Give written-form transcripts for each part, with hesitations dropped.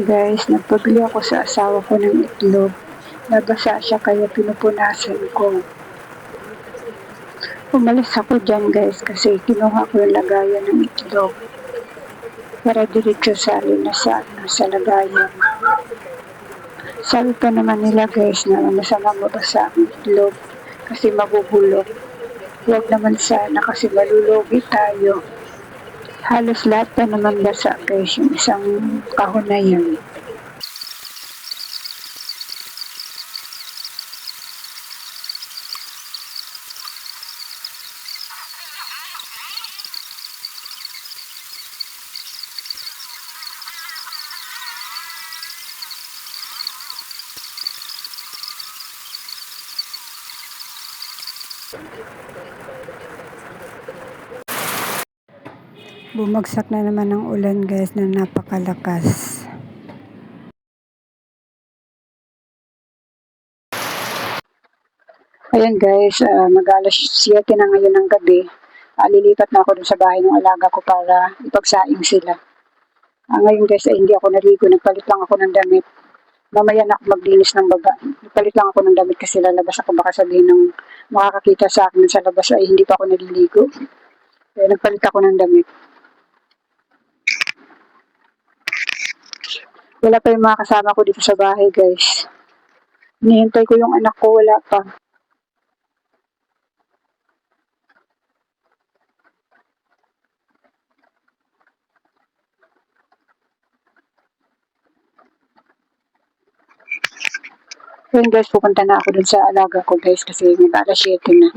Guys, nagpabili ako sa asawa ko ng itlog. Nabasa siya kaya pinupunasan ko. Umalis ako dyan guys kasi kinuha ko yung lagayan ng itlog. Para diretso salin na sa lagayan. Sabi pa naman nila guys na masama mabasa ang itlog kasi mabubulok. Huwag naman sana kasi malulugi tayo. Halos lahat pa naman basa guys yung isang kahon na yan. Bumagsak na naman ang ulan guys na napakalakas. Ayan guys, mag-alas 7 na ngayon ng gabi. Lilipat na ako dun sa bahay ng alaga ko para ipagsaing sila. Ngayon guys ay hindi ako naligo, nagpalit lang ako ng damit. Mamaya na ako maglinis ng baba. Nagpalit lang ako ng damit kasi lalabas ako, baka sabihin ng makakakita sa akin sa labas ay hindi pa ako naliligo. Kaya nagpalit ako ng damit. Wala pa yung mga kasama ko dito sa bahay guys. Hinihintay ko yung anak ko, wala pa. Yun guys, pupunta na ako dun sa alaga ko guys kasi mag-alas 7 na.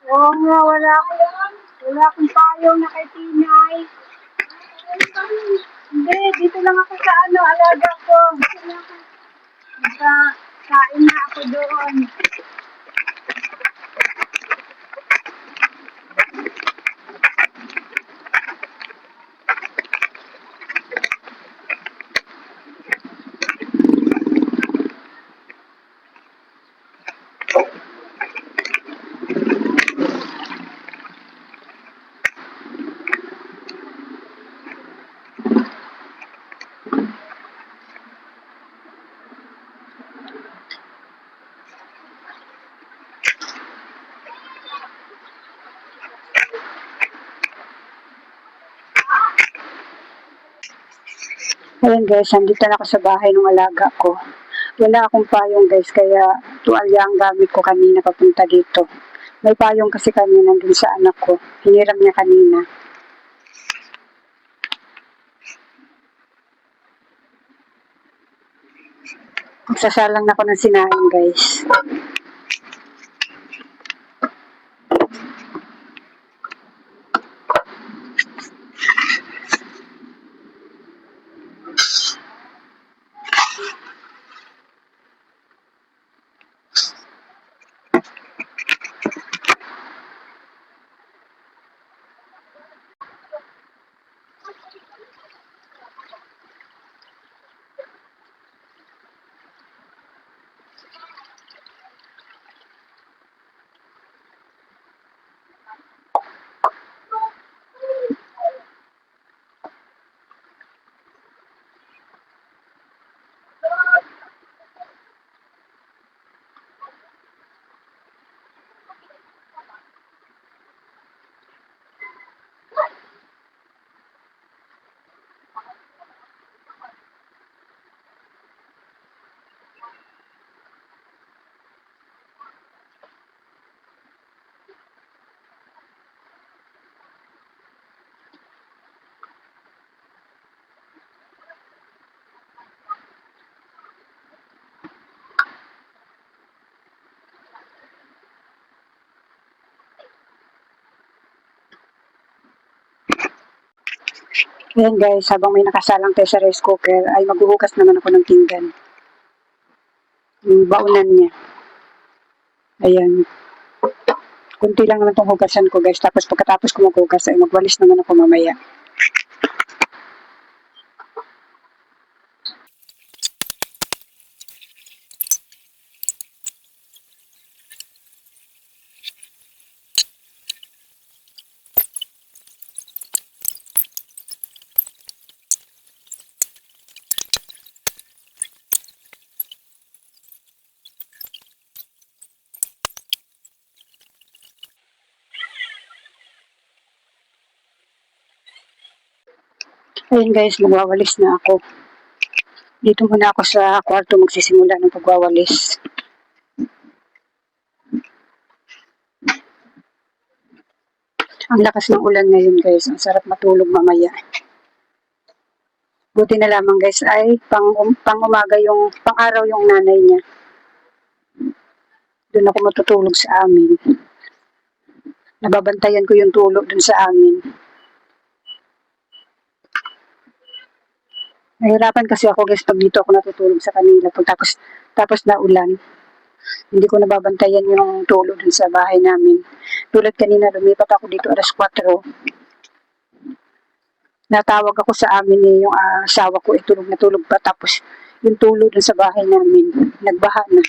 Oo nga, wala akong payong na kay Tinay. Hindi, dito lang ako sa alaga ko. Kain na ako doon. Ayan guys, nandito na ako sa bahay ng alaga ko. Wala akong payong guys, kaya tuwalya ang gamit ko kanina papunta dito. May payong kasi kanina nandun sa anak ko. Hiniram niya kanina. Magsasalang na ako ng sinaing guys. Ayan guys, habang may nakasalang tayo sa rice cooker, ay maghuhugas naman ako ng pinggan. Yung baunan niya. Ayan. Kunti lang naman itong hugasan ko guys. Tapos pagkatapos ko maghugas ay magwalis naman ako mamaya. Ayun guys, magwawalis na ako. Dito muna ako sa kwarto magsisimula ng pagwawalis. Ang lakas ng ulan ngayon guys, ang sarap matulog mamaya. Buti na lamang guys ay pang umaga yung pang araw yung nanay niya. Doon ako matutulog sa amin. Nababantayan ko yung tulog dun sa amin. Nahirapan kasi ako guys pag dito ako natutulog sa kanila tapos na ulan. Hindi ko nababantayan yung tulog dun sa bahay namin. Tulad kanina lumipat ako dito alas 4. Natawag ako sa amin yung asawa ko tulog na tulog pa tapos yung tulog dun sa bahay namin nagbaha na.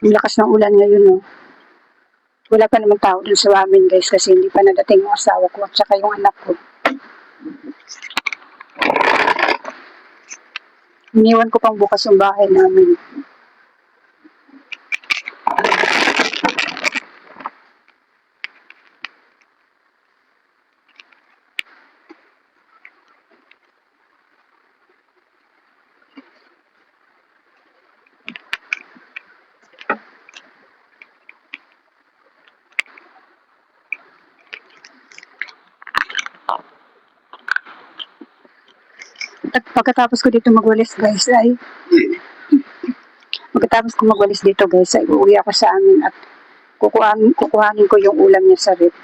Ang lakas ng ulan ngayon, oh. Wala pa naman tao dun sa amin, guys, kasi hindi pa nadating yung asawa ko at saka yung anak ko. Iniwan ko pang bukas yung bahay namin. At pagkatapos ko dito magwalis guys ay uuwi ako sa amin at kukuhanin ko yung ulam niya sa rep.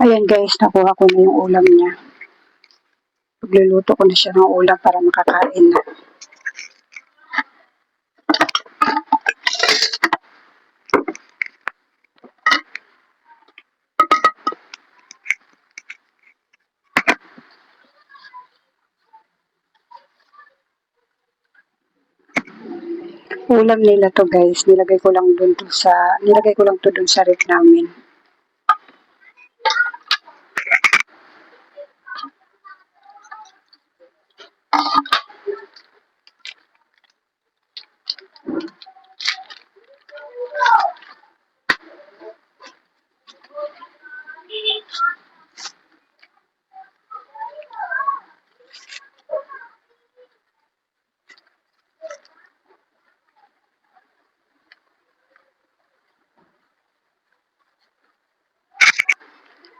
Ayan guys, nakuha ko na yung ulam niya. Pagluluto ko na siya ng ulam para makakain na. Ulam nila to guys, nilagay ko lang to dun sa ref namin.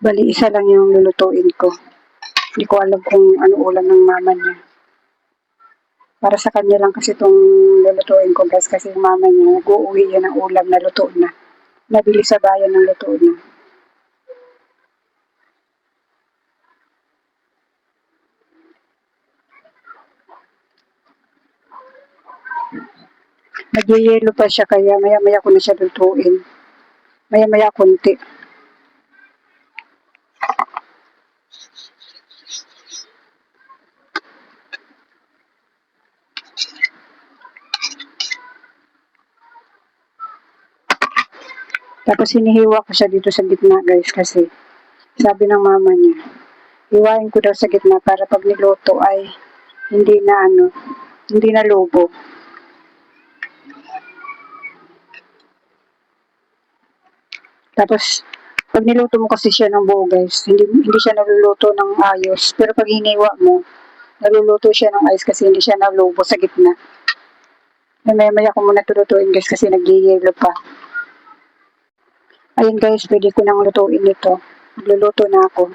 Bali, isa lang yung lulutuin ko. Hindi ko alam kung ano ulam ng mama niya. Para sa kanya lang kasi itong lulutuin ko guys kasi yung mama niya nag-uuwi yan ng ulam na luto na. Nabili sa bayan ng luto na. Nagyayelo pa siya kaya maya-maya ko na siya lutuin. Maya-maya konti. Tapos hinihiwa ko siya dito sa gitna guys kasi sabi ng mama niya, hiwain ko daw sa gitna para pag niluto ay hindi na lobo. Tapos pag niluto mo kasi siya ng buo guys, hindi siya naluluto ng ayos. Pero pag hiniwa mo, Naluluto siya ng ice kasi hindi siya nalubo sa gitna. Maya-maya ko muna tulutuin guys kasi nag-yellow pa. Ayun guys, pwede ko nang lutuin ito. Magluluto na ako.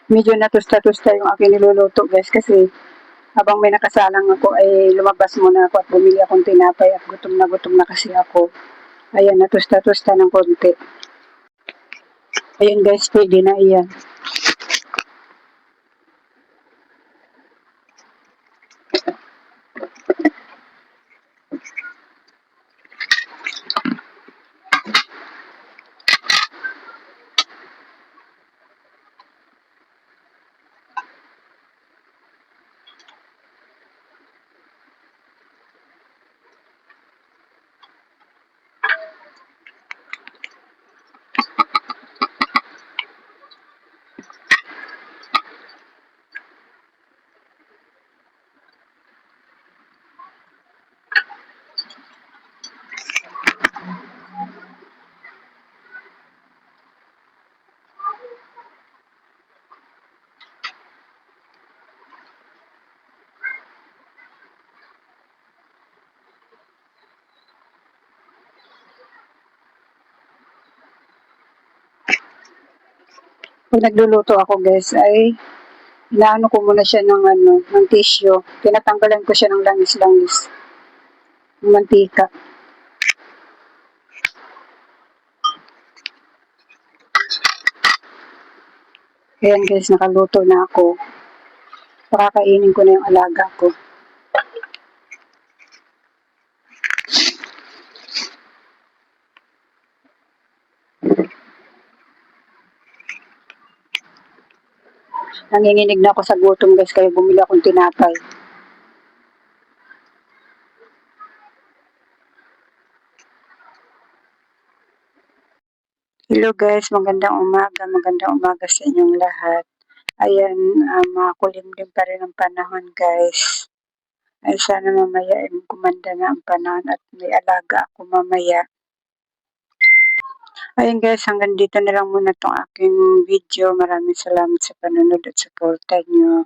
Medyo natusta-tusta yung aking niluluto guys kasi habang may nakasalang ako ay lumabas muna ako at bumili akong tinapay at gutom na kasi ako. Ayan, natusta-tusta ng konti. Ayan guys, pwede na iyan. Pag nagluluto ako guys ay inaano ko muna siya ng tissue. Tinatanggalan ko siya ng langis-langis. Ng mantika. Ayan guys, nakaluto na ako. Pakakainin ko na yung alaga ko. Nanginginig na ako sa gutom guys, kaya bumili akong tinapay. Hello guys, magandang umaga sa inyong lahat. Ayan, makulimlim pa rin ang panahon guys. Ay sana mamaya ay gumanda na ang panahon at may alaga ako mamaya. Ayun guys, hanggang dito na lang muna tong aking video. Maraming salamat sa panonood at suporta nyo.